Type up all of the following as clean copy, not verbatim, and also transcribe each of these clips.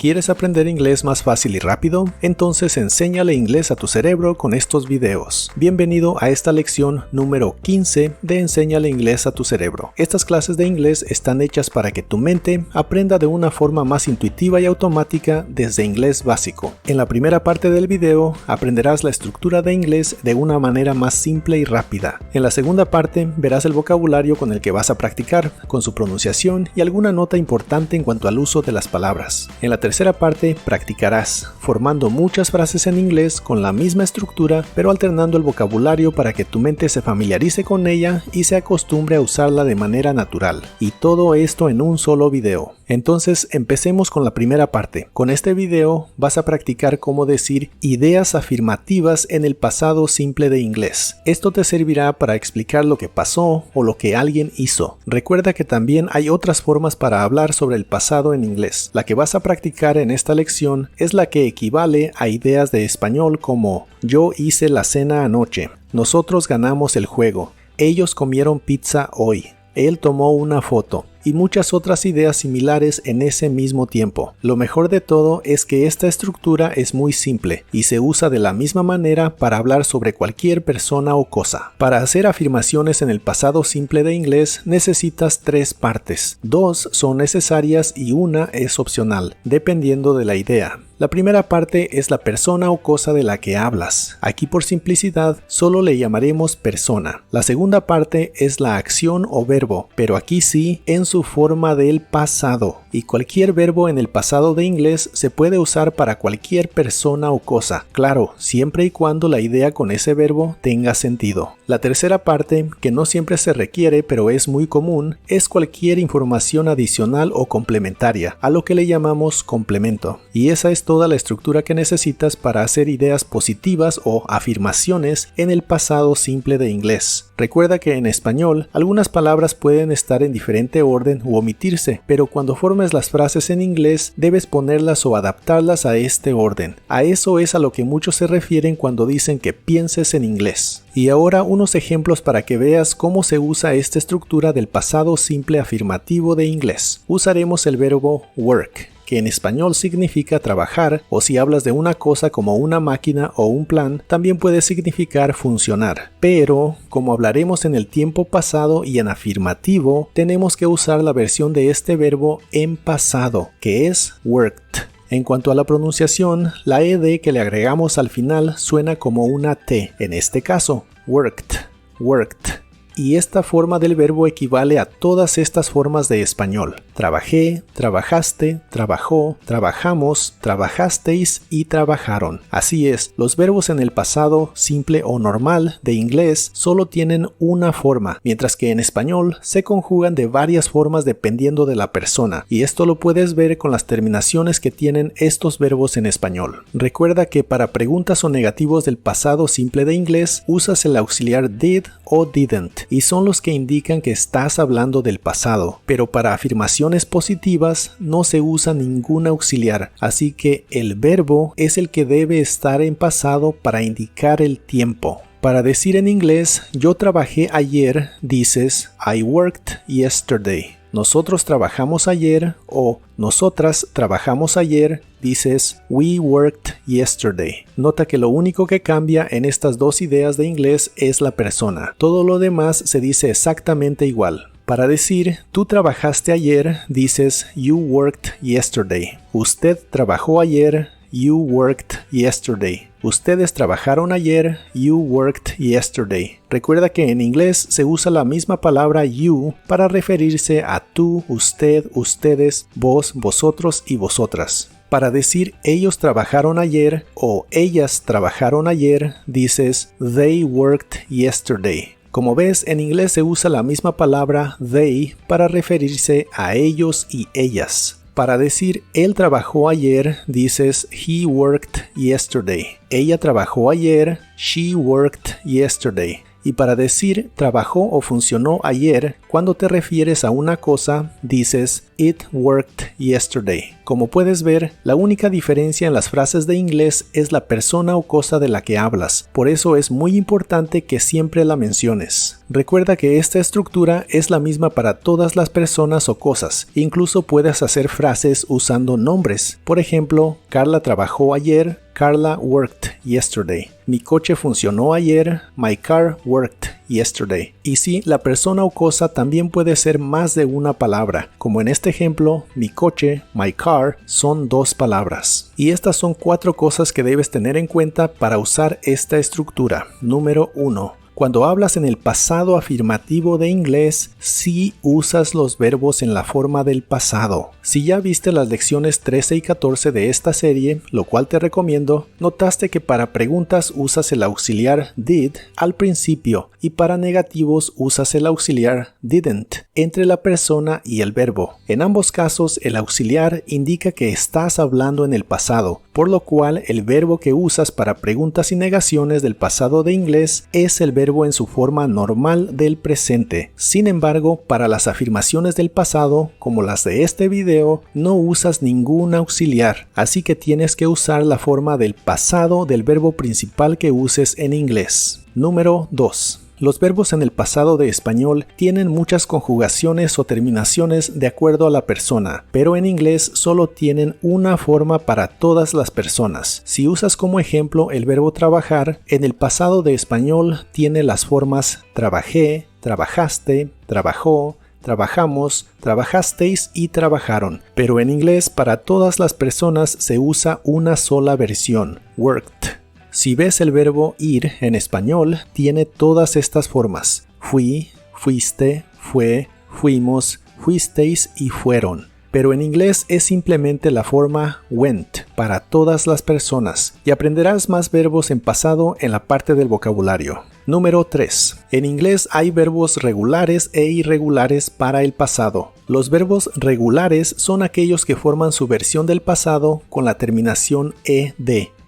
¿Quieres aprender inglés más fácil y rápido? Entonces enséñale inglés a tu cerebro con estos videos. Bienvenido a esta lección número 15 de Enséñale inglés a tu cerebro. Estas clases de inglés están hechas para que tu mente aprenda de una forma más intuitiva y automática desde inglés básico. En la primera parte del video aprenderás la estructura de inglés de una manera más simple y rápida. En la segunda parte verás el vocabulario con el que vas a practicar, con su pronunciación y alguna nota importante en cuanto al uso de las palabras. En la tercera parte practicarás, formando muchas frases en inglés con la misma estructura, pero alternando el vocabulario para que tu mente se familiarice con ella y se acostumbre a usarla de manera natural. Y todo esto en un solo video. Entonces empecemos con la primera parte. Con este video vas a practicar cómo decir ideas afirmativas en el pasado simple de inglés. Esto te servirá para explicar lo que pasó o lo que alguien hizo. Recuerda que también hay otras formas para hablar sobre el pasado en inglés. La que vas a practicar en esta lección es la que equivale a ideas de español como yo hice la cena anoche, nosotros ganamos el juego, ellos comieron pizza hoy, él tomó una foto, y muchas otras ideas similares en ese mismo tiempo. Lo mejor de todo es que esta estructura es muy simple y se usa de la misma manera para hablar sobre cualquier persona o cosa. Para hacer afirmaciones en el pasado simple de inglés necesitas 3 partes. 2 son necesarias y una es opcional, dependiendo de la idea. La primera parte es la persona o cosa de la que hablas. Aquí por simplicidad solo le llamaremos persona. La segunda parte es la acción o verbo, pero aquí sí en su forma del pasado. Y cualquier verbo en el pasado de inglés se puede usar para cualquier persona o cosa. Claro, siempre y cuando la idea con ese verbo tenga sentido. La tercera parte, que no siempre se requiere pero es muy común, es cualquier información adicional o complementaria, a lo que le llamamos complemento. Y esa es toda la estructura que necesitas para hacer ideas positivas o afirmaciones en el pasado simple de inglés. Recuerda que en español algunas palabras pueden estar en diferente orden u omitirse, pero cuando formes las frases en inglés debes ponerlas o adaptarlas a este orden. A eso es a lo que muchos se refieren cuando dicen que pienses en inglés. Y ahora unos ejemplos para que veas cómo se usa esta estructura del pasado simple afirmativo de inglés. Usaremos el verbo work, que en español significa trabajar, o si hablas de una cosa como una máquina o un plan, también puede significar funcionar. Pero, como hablaremos en el tiempo pasado y en afirmativo, tenemos que usar la versión de este verbo en pasado, que es worked. En cuanto a la pronunciación, la ed que le agregamos al final suena como una T, en este caso, worked, worked. Y esta forma del verbo equivale a todas estas formas de español. Trabajé, trabajaste, trabajó, trabajamos, trabajasteis y trabajaron. Así es, los verbos en el pasado simple o normal de inglés solo tienen una forma, mientras que en español se conjugan de varias formas dependiendo de la persona. Y esto lo puedes ver con las terminaciones que tienen estos verbos en español. Recuerda que para preguntas o negativos del pasado simple de inglés usas el auxiliar did o didn't, y son los que indican que estás hablando del pasado, pero para afirmaciones positivas no se usa ningún auxiliar, así que el verbo es el que debe estar en pasado para indicar el tiempo. Para decir en inglés yo trabajé ayer, dices I worked yesterday. Nosotros trabajamos ayer o nosotras trabajamos ayer, dices we worked yesterday. Nota que lo único que cambia en estas dos ideas de inglés es la persona. Todo lo demás se dice exactamente igual. Para decir tú trabajaste ayer, dices you worked yesterday. Usted trabajó ayer, you worked yesterday. Ustedes trabajaron ayer, you worked yesterday. Recuerda que en inglés se usa la misma palabra you para referirse a tú, usted, ustedes, vos, vosotros y vosotras. Para decir ellos trabajaron ayer o ellas trabajaron ayer, dices they worked yesterday. Como ves, en inglés se usa la misma palabra they para referirse a ellos y ellas. Para decir él trabajó ayer, dices he worked yesterday. Ella trabajó ayer, she worked yesterday. Y para decir trabajó o funcionó ayer, cuando te refieres a una cosa, dices It worked yesterday. Como puedes ver, la única diferencia en las frases de inglés es la persona o cosa de la que hablas. Por eso es muy importante que siempre la menciones. Recuerda que esta estructura es la misma para todas las personas o cosas. Incluso puedes hacer frases usando nombres. Por ejemplo, Carla trabajó ayer. Carla worked yesterday. Mi coche funcionó ayer. My car worked yesterday. Y sí, la persona o cosa también puede ser más de una palabra. Como en este ejemplo, mi coche, my car, son 2 palabras. Y estas son 4 cosas que debes tener en cuenta para usar esta estructura. Número 1. Cuando hablas en el pasado afirmativo de inglés, sí usas los verbos en la forma del pasado. Si ya viste las lecciones 13 y 14 de esta serie, lo cual te recomiendo, notaste que para preguntas usas el auxiliar did al principio y para negativos usas el auxiliar didn't entre la persona y el verbo. En ambos casos, el auxiliar indica que estás hablando en el pasado, por lo cual el verbo que usas para preguntas y negaciones del pasado de inglés es el verbo en su forma normal del presente. Sin embargo, para las afirmaciones del pasado, como las de este video, no usas ningún auxiliar, así que tienes que usar la forma del pasado del verbo principal que uses en inglés. Número 2. Los verbos en el pasado de español tienen muchas conjugaciones o terminaciones de acuerdo a la persona, pero en inglés solo tienen una forma para todas las personas. Si usas como ejemplo el verbo trabajar, en el pasado de español tiene las formas trabajé, trabajaste, trabajó, trabajamos, trabajasteis y trabajaron. Pero en inglés para todas las personas se usa una sola versión, worked. Si ves el verbo ir en español, tiene todas estas formas. Fui, fuiste, fue, fuimos, fuisteis y fueron. Pero en inglés es simplemente la forma went para todas las personas y aprenderás más verbos en pasado en la parte del vocabulario. Número 3. En inglés hay verbos regulares e irregulares para el pasado. Los verbos regulares son aquellos que forman su versión del pasado con la terminación ed,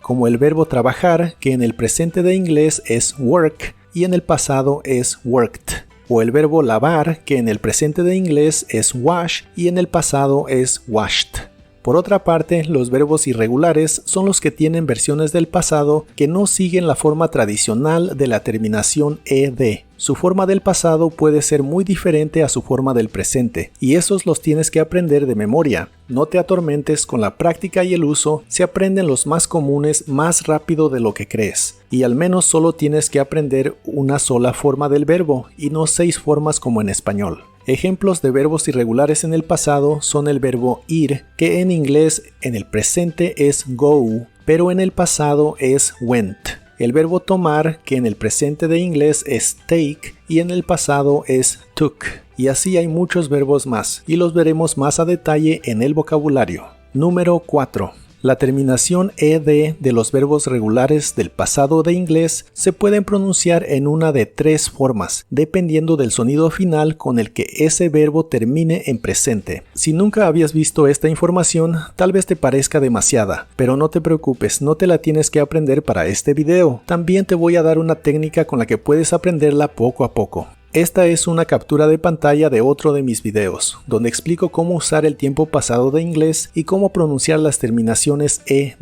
como el verbo trabajar, que en el presente de inglés es work y en el pasado es worked. O el verbo lavar, que en el presente de inglés es wash y en el pasado es washed. Por otra parte, los verbos irregulares son los que tienen versiones del pasado que no siguen la forma tradicional de la terminación ed. Su forma del pasado puede ser muy diferente a su forma del presente, y esos los tienes que aprender de memoria. No te atormentes, con la práctica y el uso se aprenden los más comunes más rápido de lo que crees, y al menos solo tienes que aprender una sola forma del verbo y no 6 formas como en español. Ejemplos de verbos irregulares en el pasado son el verbo ir, que en inglés en el presente es go, pero en el pasado es went. El verbo tomar, que en el presente de inglés es take y en el pasado es took. Y así hay muchos verbos más, y los veremos más a detalle en el vocabulario. Número 4. La terminación ed de los verbos regulares del pasado de inglés se pueden pronunciar en una de 3 formas, dependiendo del sonido final con el que ese verbo termine en presente. Si nunca habías visto esta información, tal vez te parezca demasiada, pero no te preocupes, no te la tienes que aprender para este video. También te voy a dar una técnica con la que puedes aprenderla poco a poco. Esta es una captura de pantalla de otro de mis videos, donde explico cómo usar el tiempo pasado de inglés y cómo pronunciar las terminaciones ed.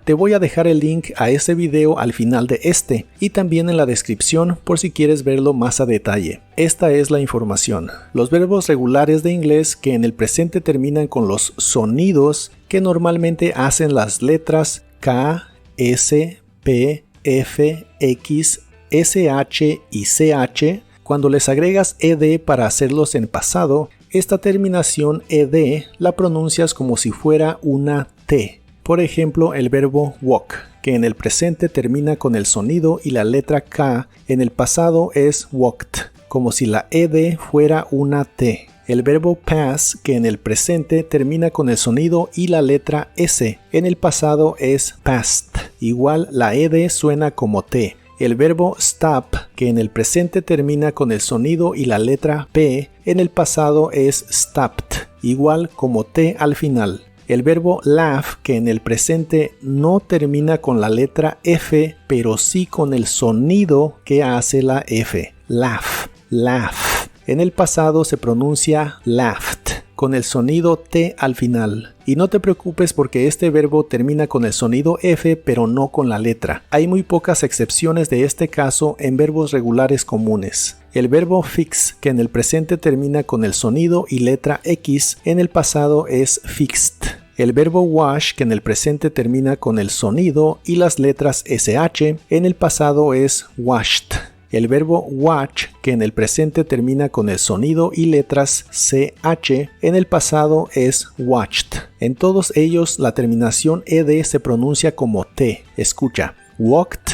Te voy a dejar el link a ese video al final de este y también en la descripción por si quieres verlo más a detalle. Esta es la información. Los verbos regulares de inglés que en el presente terminan con los sonidos que normalmente hacen las letras K, S, P, F, X, SH y CH. Cuando les agregas ed para hacerlos en pasado, esta terminación ed la pronuncias como si fuera una T. Por ejemplo, el verbo walk, que en el presente termina con el sonido y la letra K, en el pasado es walked, como si la ed fuera una T. El verbo pass, que en el presente termina con el sonido y la letra S, en el pasado es passed, igual la ed suena como T. El verbo stop, que en el presente termina con el sonido y la letra P, en el pasado es stopped, igual como T al final. El verbo laugh, que en el presente no termina con la letra F, pero sí con el sonido que hace la F. Laugh, laugh. En el pasado se pronuncia laughed. con el sonido T al final. Y no te preocupes porque este verbo termina con el sonido F pero no con la letra. Hay muy pocas excepciones de este caso en verbos regulares comunes. El verbo fix, que en el presente termina con el sonido y letra X, en el pasado es fixed. El verbo wash, que en el presente termina con el sonido y las letras SH, en el pasado es washed. El verbo watch, que en el presente termina con el sonido y letras CH, en el pasado es watched. En todos ellos la terminación ED se pronuncia como T. Escucha: walked,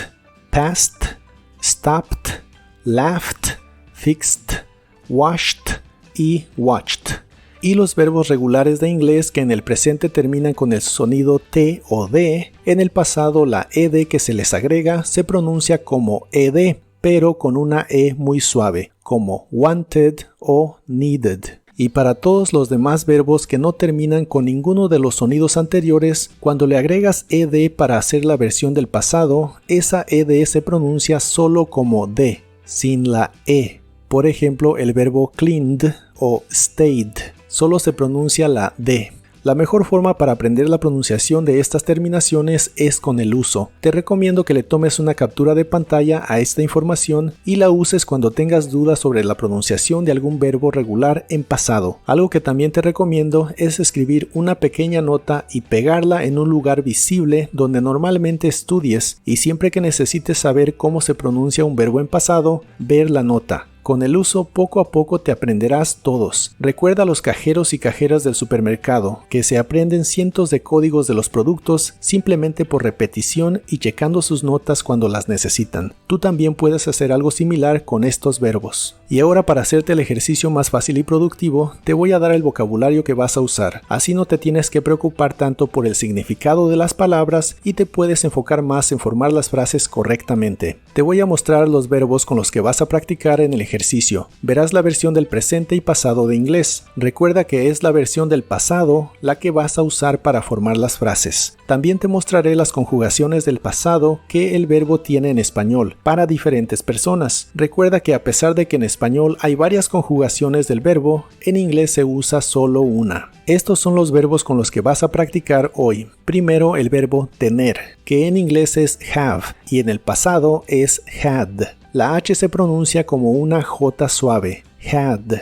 passed, stopped, laughed, fixed, washed y watched. Y los verbos regulares de inglés que en el presente terminan con el sonido T o D, en el pasado la ED que se les agrega se pronuncia como ED, pero con una E muy suave, como wanted o needed. Y para todos los demás verbos que no terminan con ninguno de los sonidos anteriores, cuando le agregas ed para hacer la versión del pasado, esa ed se pronuncia solo como D, sin la E. Por ejemplo, el verbo cleaned o stayed, solo se pronuncia la D. La mejor forma para aprender la pronunciación de estas terminaciones es con el uso. Te recomiendo que le tomes una captura de pantalla a esta información y la uses cuando tengas dudas sobre la pronunciación de algún verbo regular en pasado. Algo que también te recomiendo es escribir una pequeña nota y pegarla en un lugar visible donde normalmente estudies, y siempre que necesites saber cómo se pronuncia un verbo en pasado, ver la nota. Con el uso, poco a poco te aprenderás todos. Recuerda a los cajeros y cajeras del supermercado, que se aprenden cientos de códigos de los productos simplemente por repetición y checando sus notas cuando las necesitan. Tú también puedes hacer algo similar con estos verbos. Y ahora, para hacerte el ejercicio más fácil y productivo, te voy a dar el vocabulario que vas a usar. Así no te tienes que preocupar tanto por el significado de las palabras y te puedes enfocar más en formar las frases correctamente. Te voy a mostrar los verbos con los que vas a practicar en el ejercicio. Verás la versión del presente y pasado de inglés. Recuerda que es la versión del pasado la que vas a usar para formar las frases. También te mostraré las conjugaciones del pasado que el verbo tiene en español para diferentes personas. Recuerda que a pesar de que en español hay varias conjugaciones del verbo, en inglés se usa solo una. Estos son los verbos con los que vas a practicar hoy. Primero, el verbo tener, que en inglés es have y en el pasado es had. La H se pronuncia como una J suave. Had.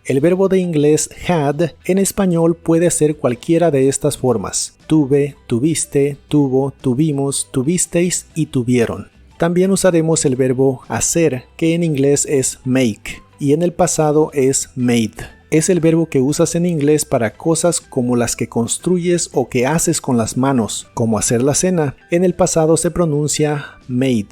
El verbo de inglés had en español puede ser cualquiera de estas formas: tuve, tuviste, tuvo, tuvimos, tuvisteis y tuvieron. También usaremos el verbo hacer, que en inglés es make y en el pasado es made. Es el verbo que usas en inglés para cosas como las que construyes o que haces con las manos, como hacer la cena. En el pasado se pronuncia made.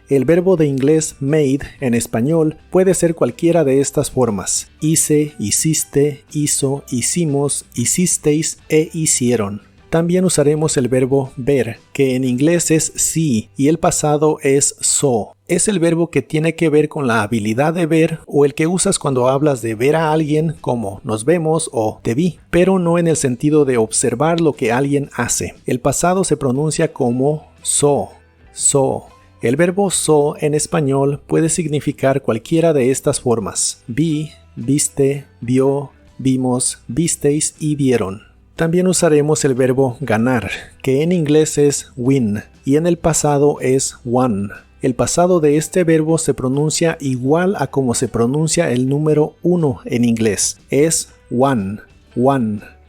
El verbo de inglés made en español puede ser cualquiera de estas formas: hice, hiciste, hizo, hicimos, hicisteis e hicieron. También usaremos el verbo ver, que en inglés es see y el pasado es saw. Es el verbo que tiene que ver con la habilidad de ver, o el que usas cuando hablas de ver a alguien, como nos vemos o te vi, pero no en el sentido de observar lo que alguien hace. El pasado se pronuncia como saw. El verbo saw en español puede significar cualquiera de estas formas: vi, viste, vio, vimos, visteis y vieron. También usaremos el verbo ganar, que en inglés es win y en el pasado es won. El pasado de este verbo se pronuncia igual a como se pronuncia el número 1 en inglés. Es won.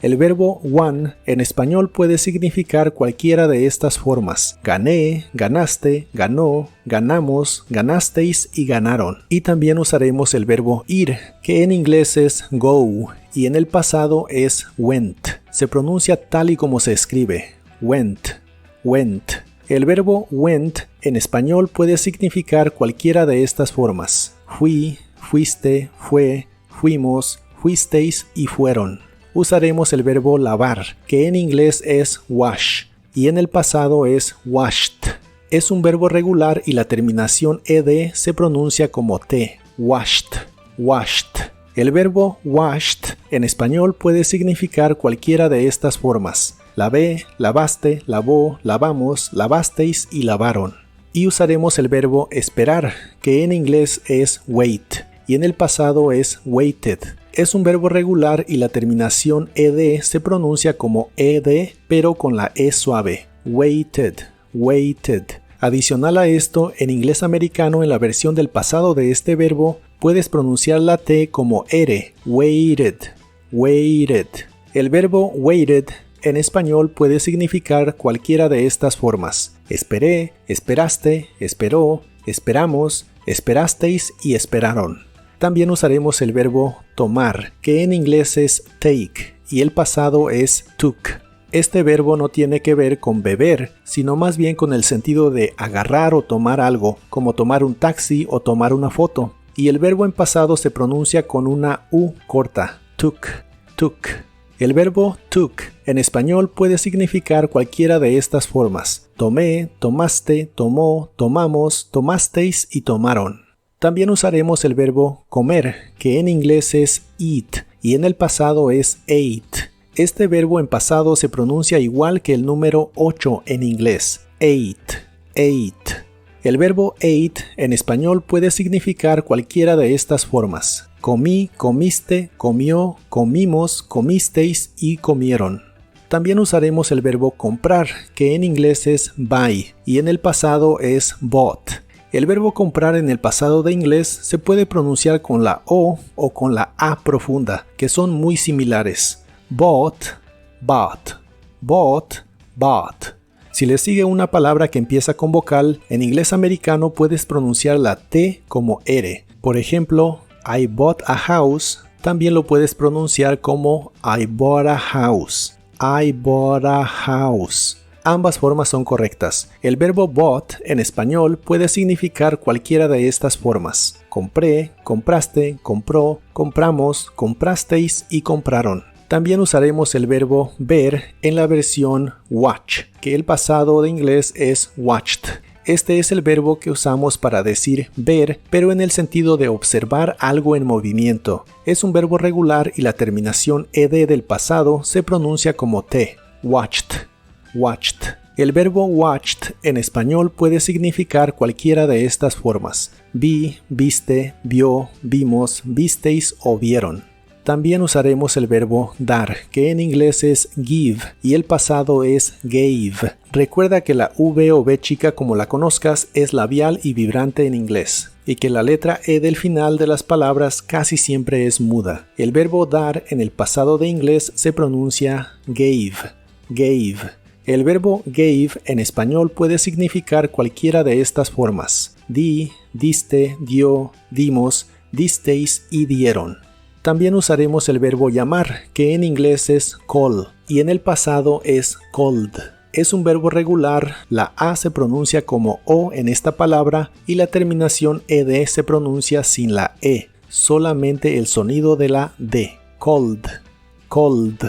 El verbo won en español puede significar cualquiera de estas formas: gané, ganaste, ganó, ganamos, ganasteis y ganaron. Y también usaremos el verbo ir, que en inglés es go y en el pasado es went. Se pronuncia tal y como se escribe: went. El verbo went en español puede significar cualquiera de estas formas: fui, fuiste, fue, fuimos, fuisteis y fueron. Usaremos el verbo lavar, que en inglés es wash y en el pasado es washed. Es un verbo regular y la terminación ed se pronuncia como t. Washed. El verbo washed en español puede significar cualquiera de estas formas: lavé, lavaste, lavó, lavamos, lavasteis y lavaron. Y usaremos el verbo esperar, que en inglés es wait y en el pasado es waited. Es un verbo regular y la terminación ed se pronuncia como ed, pero con la e suave. Waited, waited. Adicional a esto, en inglés americano, en la versión del pasado de este verbo, puedes pronunciar la T como ere, waited, waited. El verbo waited en español puede significar cualquiera de estas formas. Esperé, esperaste, esperó, esperamos, esperasteis y esperaron. También usaremos el verbo tomar, que en inglés es take y el pasado es took. Este verbo no tiene que ver con beber, sino más bien con el sentido de agarrar o tomar algo, como tomar un taxi o tomar una foto. Y el verbo en pasado se pronuncia con una U corta, took, took. El verbo took en español puede significar cualquiera de estas formas. Tomé, tomaste, tomó, tomamos, tomasteis y tomaron. También usaremos el verbo comer, que en inglés es eat y en el pasado es ate. Este verbo en pasado se pronuncia igual que el número 8 en inglés, ate, ate. El verbo ate en español puede significar cualquiera de estas formas. Comí, comiste, comió, comimos, comisteis y comieron. También usaremos el verbo comprar, que en inglés es buy y en el pasado es bought. El verbo comprar en el pasado de inglés se puede pronunciar con la O o con la A profunda, que son muy similares. Bought, bought, bought, bought. Si le sigue una palabra que empieza con vocal, en inglés americano puedes pronunciar la T como R. Por ejemplo, I bought a house, también lo puedes pronunciar como I bought a house. I bought a house. Ambas formas son correctas. El verbo bought en español puede significar cualquiera de estas formas. Compré, compraste, compró, compramos, comprasteis y compraron. También usaremos el verbo ver en la versión watch, que el pasado de inglés es watched. Este es el verbo que usamos para decir ver, pero en el sentido de observar algo en movimiento. Es un verbo regular y la terminación ed del pasado se pronuncia como t, watched, watched. El verbo watched en español puede significar cualquiera de estas formas. Vi, viste, vio, vimos, visteis o vieron. También usaremos el verbo dar, que en inglés es give y el pasado es gave. Recuerda que la V o V chica, como la conozcas, es labial y vibrante en inglés, y que la letra E del final de las palabras casi siempre es muda. El verbo dar en el pasado de inglés se pronuncia gave, gave. El verbo gave en español puede significar cualquiera de estas formas. Di, diste, dio, dimos, disteis y dieron. También usaremos el verbo llamar, que en inglés es call y en el pasado es called. Es un verbo regular, la A se pronuncia como O en esta palabra y la terminación ed se pronuncia sin la E, solamente el sonido de la D. Called, called.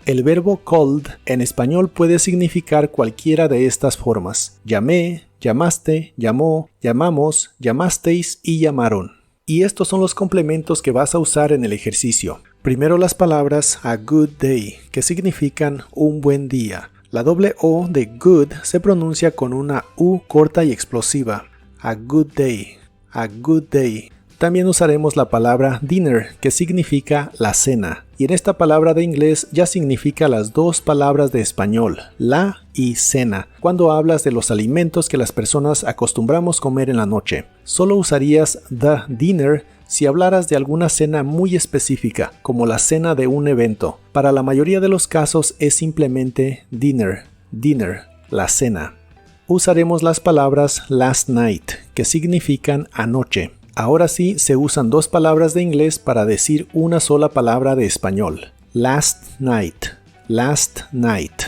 El verbo called en español puede significar cualquiera de estas formas. Llamé, llamaste, llamó, llamamos, llamasteis y llamaron. Y estos son los complementos que vas a usar en el ejercicio. Primero las palabras a good day, que significan un buen día. La doble O de good se pronuncia con una U corta y explosiva. A good day, a good day. También usaremos la palabra dinner, que significa la cena. Y en esta palabra de inglés ya significa las dos palabras de español, la y cena, cuando hablas de los alimentos que las personas acostumbramos comer en la noche. Solo usarías the dinner si hablaras de alguna cena muy específica, como la cena de un evento. Para la mayoría de los casos es simplemente dinner, dinner, la cena. Usaremos las palabras last night, que significan anoche. Ahora sí, se usan dos palabras de inglés para decir una sola palabra de español. Last night, last night.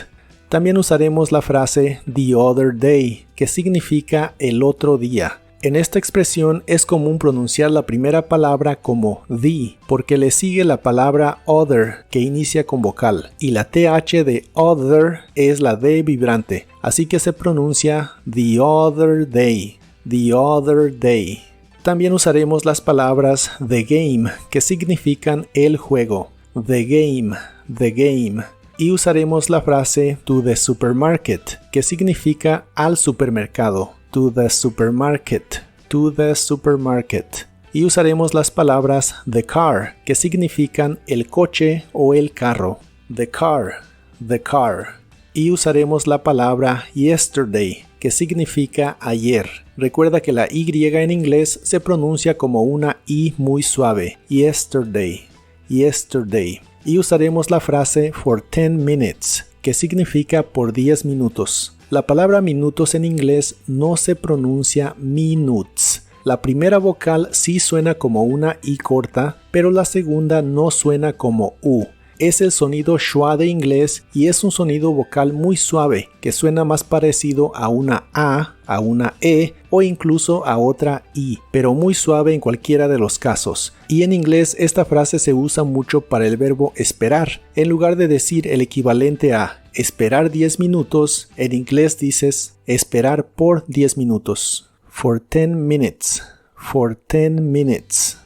También usaremos la frase the other day, que significa el otro día. En esta expresión es común pronunciar la primera palabra como the, porque le sigue la palabra other, que inicia con vocal, y la th de other es la D vibrante, así que se pronuncia the other day, the other day. También usaremos las palabras the game, que significan el juego. The game, the game. Y usaremos la frase to the supermarket, que significa al supermercado. To the supermarket, to the supermarket. Y usaremos las palabras the car, que significan el coche o el carro. The car, the car. Y usaremos la palabra yesterday, que significa ayer. Recuerda que la Y en inglés se pronuncia como una I muy suave. Yesterday, yesterday. Y usaremos la frase for 10 minutes, que significa por 10 minutos. La palabra minutos en inglés no se pronuncia minutes. La primera vocal sí suena como una I corta, pero la segunda no suena como U. Es el sonido schwa de inglés y es un sonido vocal muy suave que suena más parecido a una a una E o incluso a otra I, pero muy suave en cualquiera de los casos. Y en inglés esta frase se usa mucho para el verbo esperar. En lugar de decir el equivalente a esperar 10 minutos, en inglés dices esperar por 10 minutos. For 10 minutes. For 10 minutes.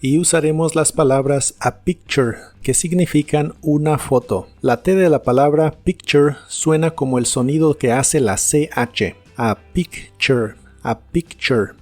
Y usaremos las palabras a picture, que significan una foto. La T de la palabra picture suena como el sonido que hace la CH. A picture, a picture.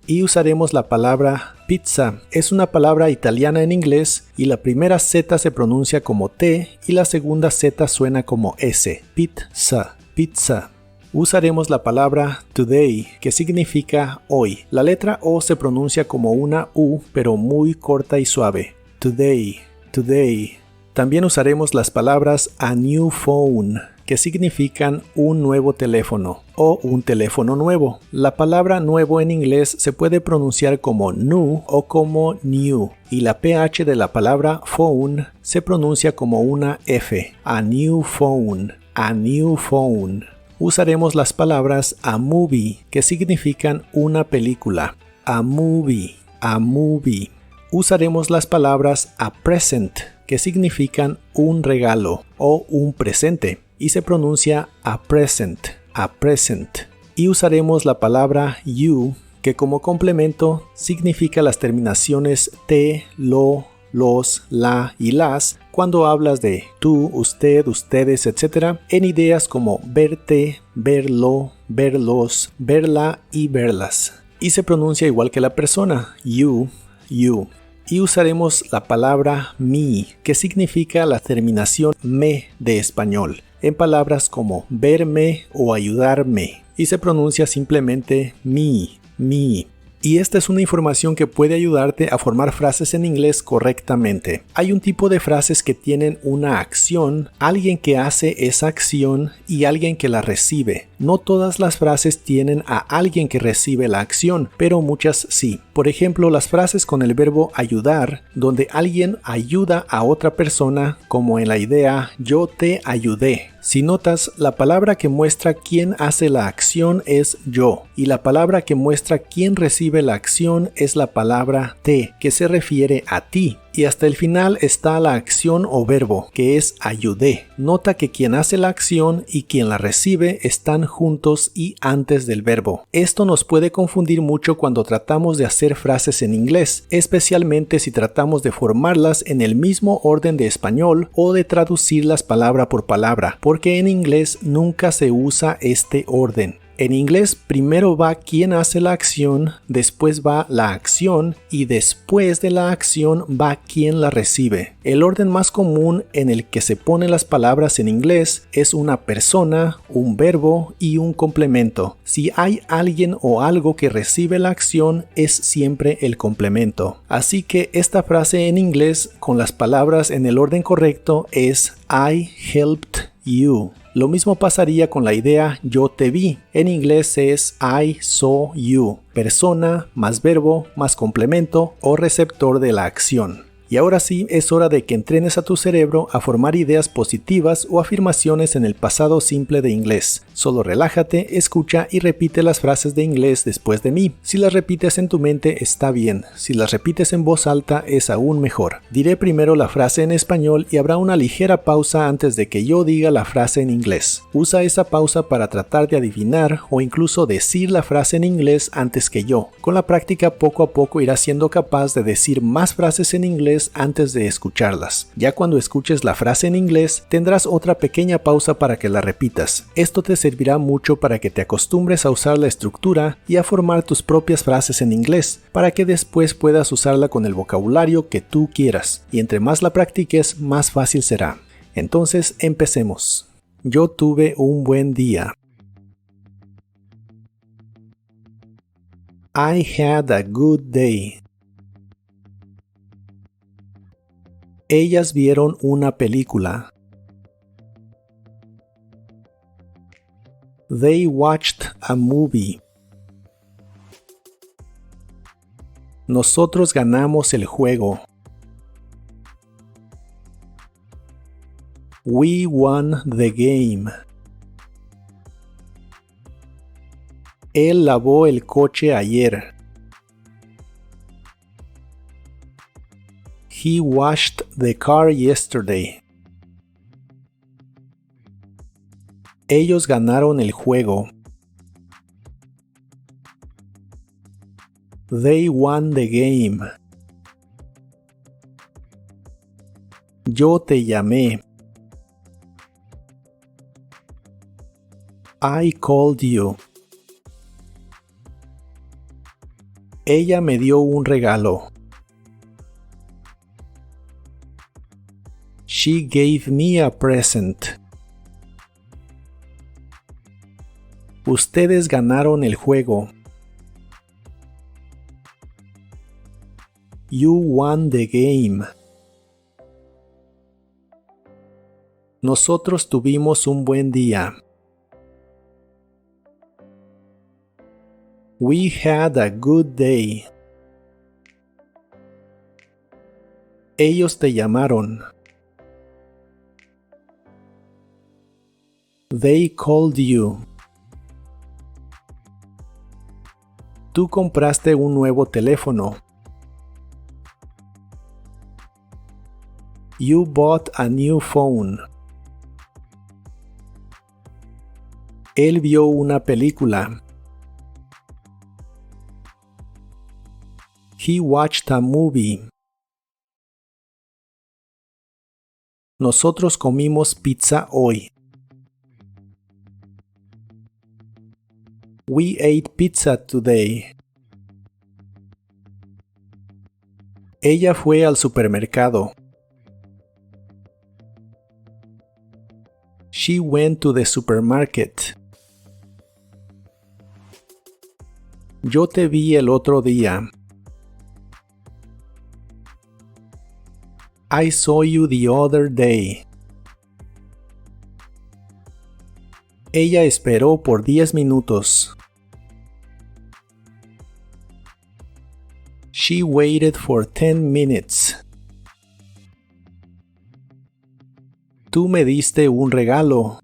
Y usaremos la palabra pizza. Es una palabra italiana en inglés y la primera Z se pronuncia como T y la segunda Z suena como S. Pizza, pizza. Usaremos la palabra today, que significa hoy. La letra O se pronuncia como una U, pero muy corta y suave. Today, today. También usaremos las palabras a new phone, que significan un nuevo teléfono o un teléfono nuevo. La palabra nuevo en inglés se puede pronunciar como new o como new, y la PH de la palabra phone se pronuncia como una F. A new phone, a new phone. Usaremos las palabras a movie, que significan una película. A movie, a movie. Usaremos las palabras a present, que significan un regalo o un presente, y se pronuncia a present, a present. Y usaremos la palabra you, que como complemento significa las terminaciones te, lo, los, la y las cuando hablas de tú, usted, ustedes, etc. en ideas como verte, verlo, verlos, verla y verlas. Y se pronuncia igual que la persona, you, you. Y usaremos la palabra me, que significa la terminación me de español, en palabras como verme o ayudarme. Y se pronuncia simplemente me, me. Y esta es una información que puede ayudarte a formar frases en inglés correctamente. Hay un tipo de frases que tienen una acción, alguien que hace esa acción y alguien que la recibe. No todas las frases tienen a alguien que recibe la acción, pero muchas sí. Por ejemplo, las frases con el verbo ayudar, donde alguien ayuda a otra persona, como en la idea yo te ayudé. Si notas, la palabra que muestra quién hace la acción es yo, y la palabra que muestra quién recibe la acción es la palabra te, que se refiere a ti. Y hasta el final está la acción o verbo, que es ayudé. Nota que quien hace la acción y quien la recibe están juntos y antes del verbo. Esto nos puede confundir mucho cuando tratamos de hacer frases en inglés, especialmente si tratamos de formarlas en el mismo orden de español o de traducirlas palabra por palabra, porque en inglés nunca se usa este orden. En inglés primero va quien hace la acción, después va la acción y después de la acción va quien la recibe. El orden más común en el que se ponen las palabras en inglés es una persona, un verbo y un complemento. Si hay alguien o algo que recibe la acción, es siempre el complemento. Así que esta frase en inglés con las palabras en el orden correcto es I helped you. Lo mismo pasaría con la idea yo te vi. En inglés es I saw you. Persona más verbo más complemento o receptor de la acción. Y ahora sí, es hora de que entrenes a tu cerebro a formar ideas positivas o afirmaciones en el pasado simple de inglés. Solo relájate, escucha y repite las frases de inglés después de mí. Si las repites en tu mente está bien, si las repites en voz alta es aún mejor. Diré primero la frase en español y habrá una ligera pausa antes de que yo diga la frase en inglés. Usa esa pausa para tratar de adivinar o incluso decir la frase en inglés antes que yo. Con la práctica poco a poco irás siendo capaz de decir más frases en inglés inglés antes de escucharlas. Ya cuando escuches la frase en inglés, tendrás otra pequeña pausa para que la repitas. Esto te servirá mucho para que te acostumbres a usar la estructura y a formar tus propias frases en inglés, para que después puedas usarla con el vocabulario que tú quieras. Y entre más la practiques, más fácil será. Entonces, empecemos. Yo tuve un buen día. I had a good day. Ellas vieron una película. They watched a movie. Nosotros ganamos el juego. We won the game. Él lavó el coche ayer. He washed the car yesterday. Ellos ganaron el juego. They won the game. Yo te llamé. I called you. Ella me dio un regalo. She gave me a present. Ustedes ganaron el juego. You won the game. Nosotros tuvimos un buen día. We had a good day. Ellos te llamaron. They called you. Tú compraste un nuevo teléfono. You bought a new phone. Él vio una película. He watched a movie. Nosotros comimos pizza hoy. We ate pizza today. Ella fue al supermercado. She went to the supermarket. Yo te vi el otro día. I saw you the other day. Ella esperó por 10 minutos. She waited for 10 minutes. Tú me diste un regalo.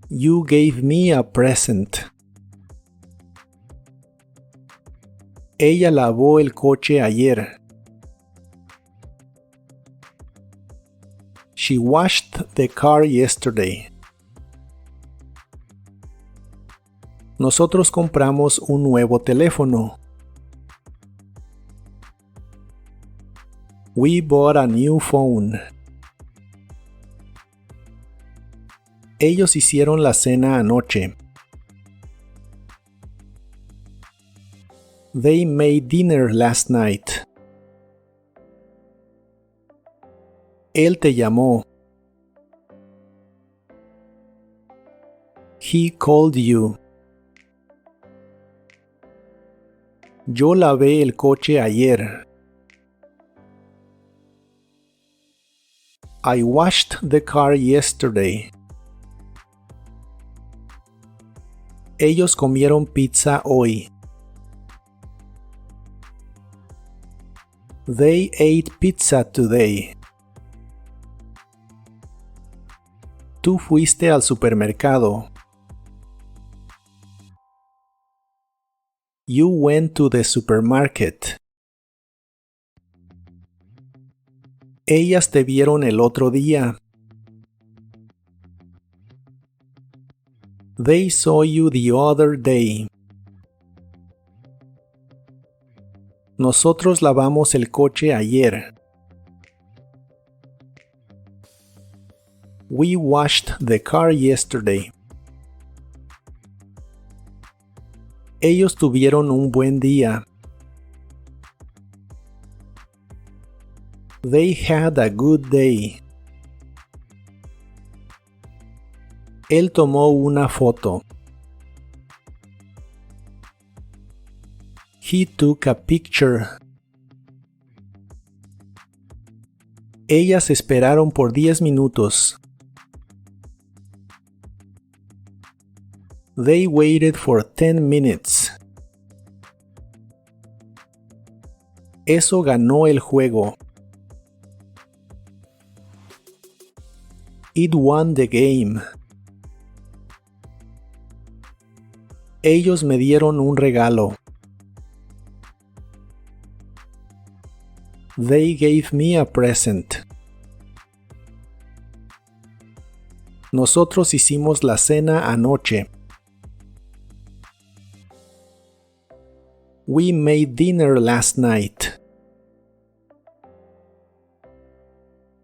You gave me a present. Ella lavó el coche ayer. She washed the car yesterday. Nosotros compramos un nuevo teléfono. We bought a new phone. Ellos hicieron la cena anoche. They made dinner last night. Él te llamó. He called you. Yo lavé el coche ayer. I washed the car yesterday. Ellos comieron pizza hoy. They ate pizza today. Tú fuiste al supermercado. You went to the supermarket. Ellas te vieron el otro día. They saw you the other day. Nosotros lavamos el coche ayer. We washed the car yesterday. Ellos tuvieron un buen día. They had a good day. Él tomó una foto. He took a picture. Ellas esperaron por 10 minutos. They waited for 10 minutes. Eso ganó el juego. It won the game. Ellos me dieron un regalo. They gave me a present. Nosotros hicimos la cena anoche. We made dinner last night.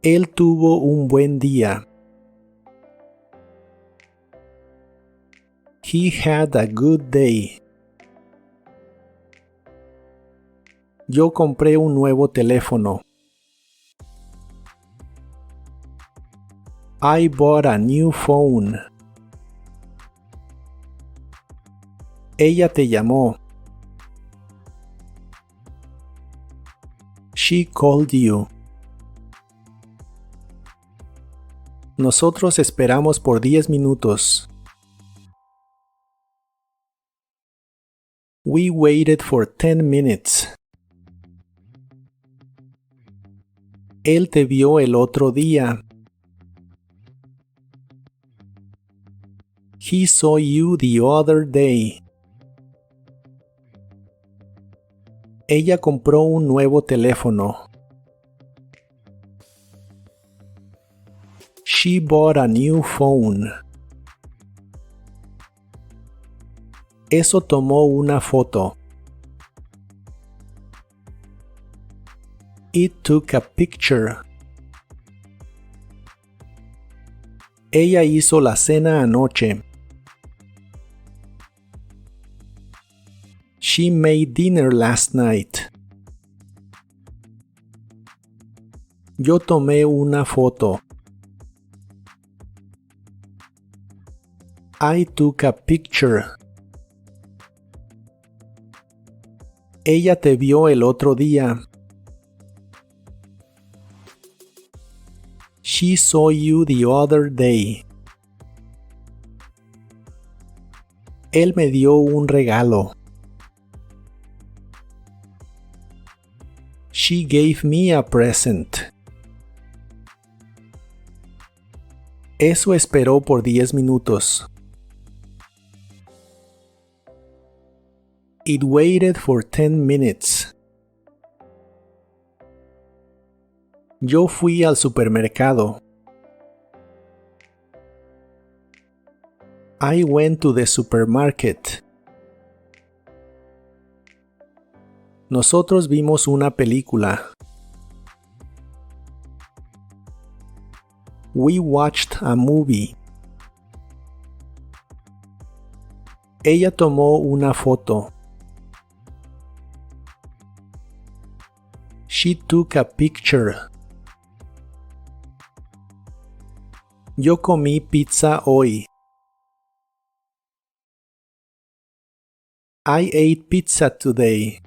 Él tuvo un buen día. He had a good day. Yo compré un nuevo teléfono. I bought a new phone. Ella te llamó. She called you. Nosotros esperamos por 10 minutos. We waited for 10 minutes. Él te vio el otro día. He saw you the other day. Ella compró un nuevo teléfono. She bought a new phone. Eso tomó una foto. It took a picture. Ella hizo la cena anoche. She made dinner last night. Yo tomé una foto. I took a picture. Ella te vio el otro día. She saw you the other day. Él me dio un regalo. She gave me a present. Eso esperó por 10 minutos. It waited for 10 minutes. Yo fui al supermercado. I went to the supermarket. Nosotros vimos una película. We watched a movie. Ella tomó una foto. She took a picture. Yo comí pizza hoy. I ate pizza today.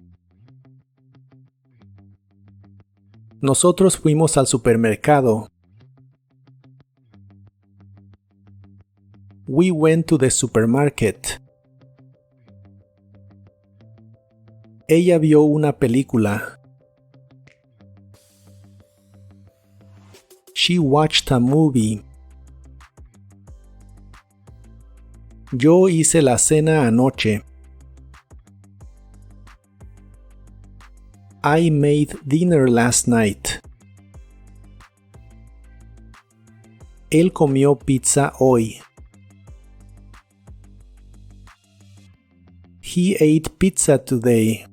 Nosotros fuimos al supermercado. We went to the supermarket. Ella vio una película. She watched a movie. Yo hice la cena anoche. I made dinner last night. Él comió pizza hoy. He ate pizza today.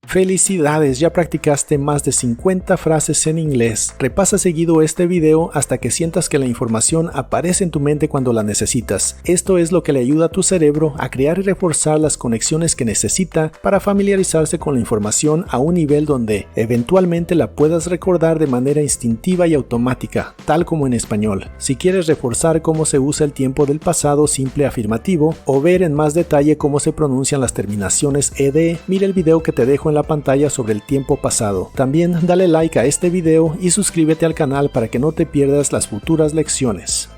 Felicidades, ya practicaste más de 50 frases en inglés. Repasa seguido este video hasta que sientas que la información aparece en tu mente cuando la necesitas. Esto es lo que le ayuda a tu cerebro a crear y reforzar las conexiones que necesita para familiarizarse con la información a un nivel donde eventualmente la puedas recordar de manera instintiva y automática, tal como en español. Si quieres reforzar cómo se usa el tiempo del pasado simple afirmativo o ver en más detalle cómo se pronuncian las terminaciones ed, mira el video que te dejo en la pantalla sobre el tiempo pasado. También dale like a este video y suscríbete al canal para que no te pierdas las futuras lecciones.